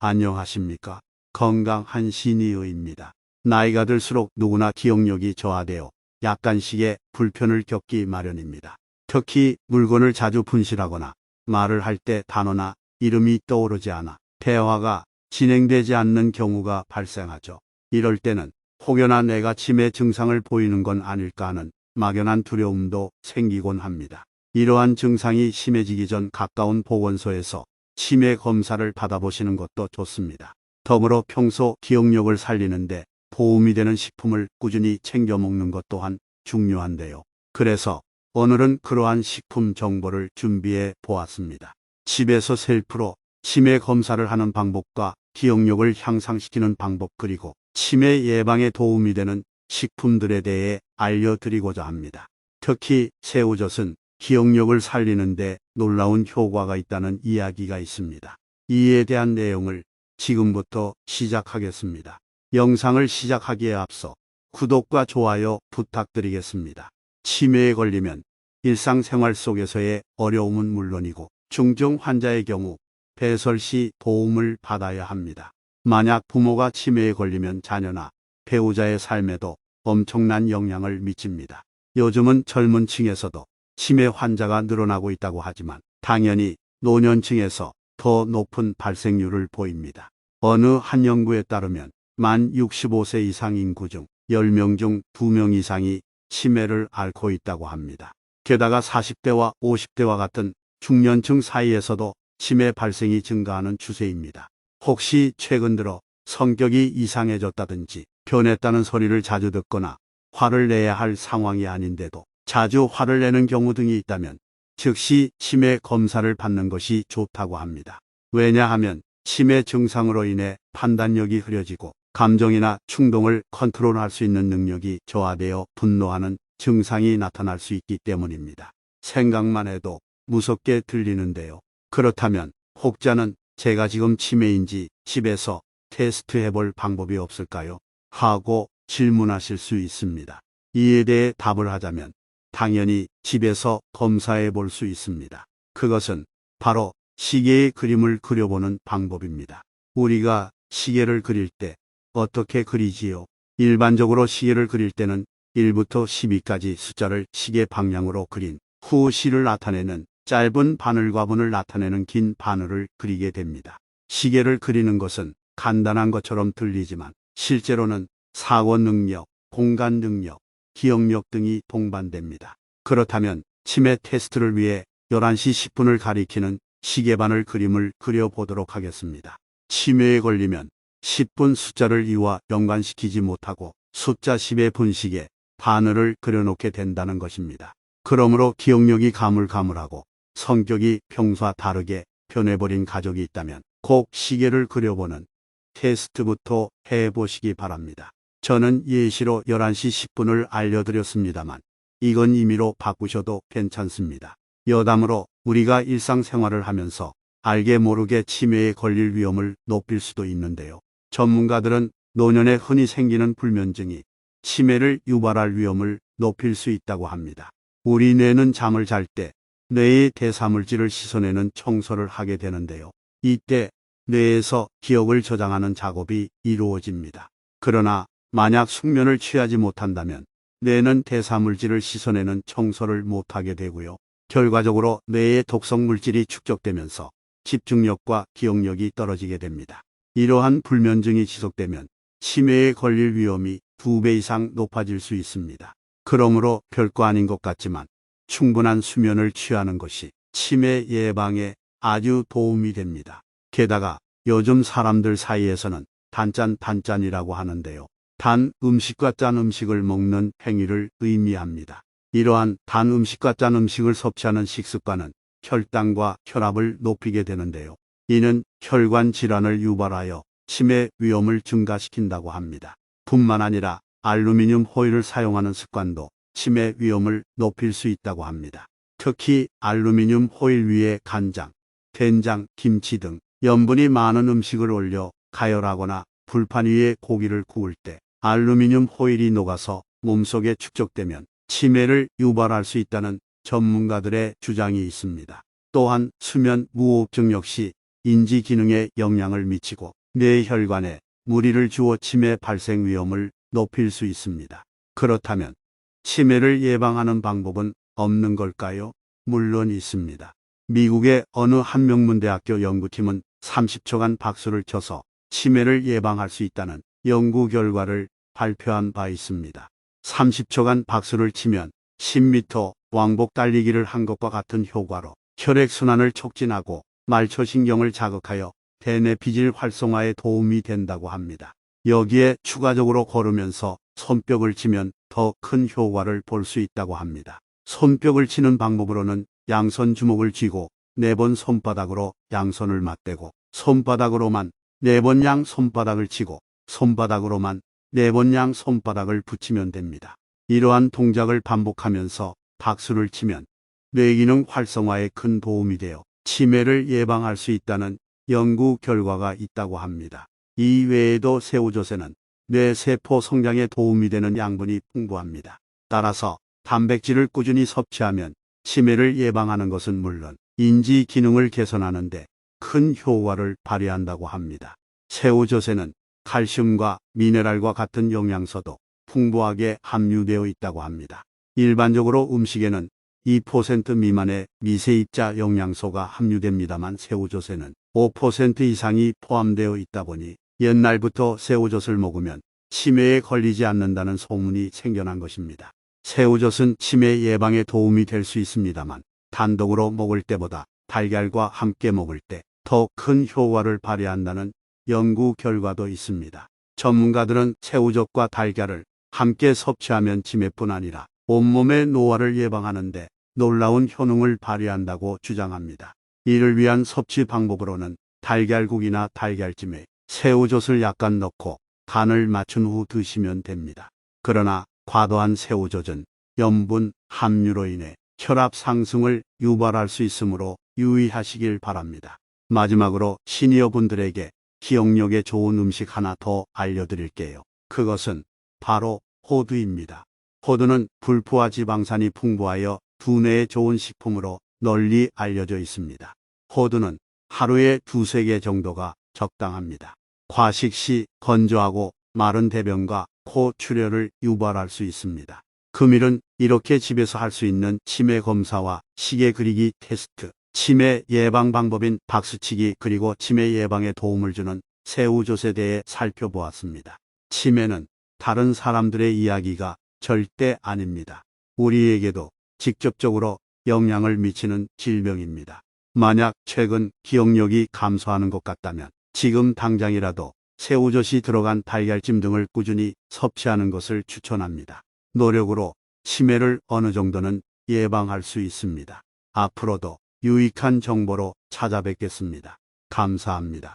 안녕하십니까. 건강한 시니어입니다. 나이가 들수록 누구나 기억력이 저하되어 약간씩의 불편을 겪기 마련입니다. 특히 물건을 자주 분실하거나 말을 할 때 단어나 이름이 떠오르지 않아 대화가 진행되지 않는 경우가 발생하죠. 이럴 때는 혹여나 내가 치매 증상을 보이는 건 아닐까 하는 막연한 두려움도 생기곤 합니다. 이러한 증상이 심해지기 전 가까운 보건소에서 치매 검사를 받아보시는 것도 좋습니다. 더불어 평소 기억력을 살리는데 도움이 되는 식품을 꾸준히 챙겨 먹는 것 또한 중요한데요. 그래서 오늘은 그러한 식품 정보를 준비해 보았습니다. 집에서 셀프로 치매 검사를 하는 방법과 기억력을 향상시키는 방법, 그리고 치매 예방에 도움이 되는 식품들에 대해 알려드리고자 합니다. 특히 새우젓은 기억력을 살리는데 놀라운 효과가 있다는 이야기가 있습니다. 이에 대한 내용을 지금부터 시작하겠습니다. 영상을 시작하기에 앞서 구독과 좋아요 부탁드리겠습니다. 치매에 걸리면 일상생활 속에서의 어려움은 물론이고 중증 환자의 경우 배설 시 도움을 받아야 합니다. 만약 부모가 치매에 걸리면 자녀나 배우자의 삶에도 엄청난 영향을 미칩니다. 요즘은 젊은 층에서도 치매 환자가 늘어나고 있다고 하지만 당연히 노년층에서 더 높은 발생률을 보입니다. 어느 한 연구에 따르면 만 65세 이상 인구 중 10명 중 2명 이상이 치매를 앓고 있다고 합니다. 게다가 40대와 50대와 같은 중년층 사이에서도 치매 발생이 증가하는 추세입니다. 혹시 최근 들어 성격이 이상해졌다든지 변했다는 소리를 자주 듣거나 화를 내야 할 상황이 아닌데도 자주 화를 내는 경우 등이 있다면 즉시 치매 검사를 받는 것이 좋다고 합니다. 왜냐하면 치매 증상으로 인해 판단력이 흐려지고 감정이나 충동을 컨트롤할 수 있는 능력이 저하되어 분노하는 증상이 나타날 수 있기 때문입니다. 생각만 해도 무섭게 들리는데요. 그렇다면 혹자는 제가 지금 치매인지 집에서 테스트 해볼 방법이 없을까요? 하고 질문하실 수 있습니다. 이에 대해 답을 하자면 당연히 집에서 검사해 볼 수 있습니다. 그것은 바로 시계의 그림을 그려보는 방법입니다. 우리가 시계를 그릴 때 어떻게 그리지요? 일반적으로 시계를 그릴 때는 1부터 12까지 숫자를 시계 방향으로 그린 후 시를 나타내는 짧은 바늘과 분을 나타내는 긴 바늘을 그리게 됩니다. 시계를 그리는 것은 간단한 것처럼 들리지만 실제로는 사고 능력, 공간 능력, 기억력 등이 동반됩니다. 그렇다면 치매 테스트를 위해 11시 10분을 가리키는 시계바늘 그림을 그려보도록 하겠습니다. 치매에 걸리면 10분 숫자를 이와 연관시키지 못하고 숫자 10의 분식에 바늘을 그려놓게 된다는 것입니다. 그러므로 기억력이 가물가물하고 성격이 평소와 다르게 변해버린 가족이 있다면 꼭 시계를 그려보는 테스트부터 해보시기 바랍니다. 저는 예시로 11시 10분을 알려드렸습니다만 이건 임의로 바꾸셔도 괜찮습니다. 여담으로 우리가 일상생활을 하면서 알게 모르게 치매에 걸릴 위험을 높일 수도 있는데요. 전문가들은 노년에 흔히 생기는 불면증이 치매를 유발할 위험을 높일 수 있다고 합니다. 우리 뇌는 잠을 잘 때 뇌의 대사물질을 씻어내는 청소를 하게 되는데요. 이때 뇌에서 기억을 저장하는 작업이 이루어집니다. 그러나 만약 숙면을 취하지 못한다면 뇌는 대사물질을 씻어내는 청소를 못하게 되고요. 결과적으로 뇌의 독성 물질이 축적되면서 집중력과 기억력이 떨어지게 됩니다. 이러한 불면증이 지속되면 치매에 걸릴 위험이 2배 이상 높아질 수 있습니다. 그러므로 별거 아닌 것 같지만 충분한 수면을 취하는 것이 치매 예방에 아주 도움이 됩니다. 게다가 요즘 사람들 사이에서는 단짠이라고 하는데요. 단 음식과 짠 음식을 먹는 행위를 의미합니다. 이러한 단 음식과 짠 음식을 섭취하는 식습관은 혈당과 혈압을 높이게 되는데요. 이는 혈관 질환을 유발하여 치매 위험을 증가시킨다고 합니다. 뿐만 아니라 알루미늄 호일을 사용하는 습관도 치매 위험을 높일 수 있다고 합니다. 특히 알루미늄 호일 위에 간장, 된장, 김치 등 염분이 많은 음식을 올려 가열하거나 불판 위에 고기를 구울 때 알루미늄 호일이 녹아서 몸속에 축적되면 치매를 유발할 수 있다는 전문가들의 주장이 있습니다. 또한 수면 무호흡증 역시 인지 기능에 영향을 미치고 뇌혈관에 무리를 주어 치매 발생 위험을 높일 수 있습니다. 그렇다면 치매를 예방하는 방법은 없는 걸까요? 물론 있습니다. 미국의 어느 한 명문대학교 연구팀은 30초간 박수를 쳐서 치매를 예방할 수 있다는 연구 결과를 발표한 바 있습니다. 30초간 박수를 치면 10m 왕복 달리기를 한 것과 같은 효과로 혈액순환을 촉진하고 말초신경을 자극하여 대뇌피질 활성화에 도움이 된다고 합니다. 여기에 추가적으로 걸으면서 손뼉을 치면 더 큰 효과를 볼 수 있다고 합니다. 손뼉을 치는 방법으로는 양손 주먹을 쥐고 4번 손바닥으로 양손을 맞대고 손바닥으로만 4번 양 손바닥을 치고 손바닥으로만 4번 양 손바닥을 붙이면 됩니다. 이러한 동작을 반복하면서 박수를 치면 뇌기능 활성화에 큰 도움이 되어 치매를 예방할 수 있다는 연구 결과가 있다고 합니다. 이 외에도 새우젓에는 뇌세포 성장에 도움이 되는 양분이 풍부합니다. 따라서 단백질을 꾸준히 섭취하면 치매를 예방하는 것은 물론 인지 기능을 개선하는 데 큰 효과를 발휘한다고 합니다. 새우젓에는 칼슘과 미네랄과 같은 영양소도 풍부하게 함유되어 있다고 합니다. 일반적으로 음식에는 2% 미만의 미세입자 영양소가 함유됩니다만 새우젓에는 5% 이상이 포함되어 있다 보니 옛날부터 새우젓을 먹으면 치매에 걸리지 않는다는 소문이 생겨난 것입니다. 새우젓은 치매 예방에 도움이 될 수 있습니다만 단독으로 먹을 때보다 달걀과 함께 먹을 때 더 큰 효과를 발휘한다는 연구 결과도 있습니다. 전문가들은 새우젓과 달걀을 함께 섭취하면 치매뿐 아니라 온몸의 노화를 예방하는데 놀라운 효능을 발휘한다고 주장합니다. 이를 위한 섭취 방법으로는 달걀국이나 달걀찜에 새우젓을 약간 넣고 간을 맞춘 후 드시면 됩니다. 그러나 과도한 새우젓은 염분 함유로 인해 혈압 상승을 유발할 수 있으므로 유의하시길 바랍니다. 마지막으로 시니어분들에게 기억력에 좋은 음식 하나 더 알려드릴게요. 그것은 바로 호두입니다. 호두는 불포화 지방산이 풍부하여 두뇌에 좋은 식품으로 널리 알려져 있습니다. 호두는 하루에 2~3개 정도가 적당합니다. 과식 시 건조하고 마른 대변과 코 출혈을 유발할 수 있습니다. 금일은 이렇게 집에서 할 수 있는 치매 검사와 시계 그리기 테스트, 치매 예방 방법인 박수치기 그리고 치매 예방에 도움을 주는 새우젓에 대해 살펴보았습니다. 치매는 다른 사람들의 이야기가 절대 아닙니다. 우리에게도 직접적으로 영향을 미치는 질병입니다. 만약 최근 기억력이 감소하는 것 같다면 지금 당장이라도 새우젓이 들어간 달걀찜 등을 꾸준히 섭취하는 것을 추천합니다. 노력으로 치매를 어느 정도는 예방할 수 있습니다. 앞으로도 유익한 정보로 찾아뵙겠습니다. 감사합니다.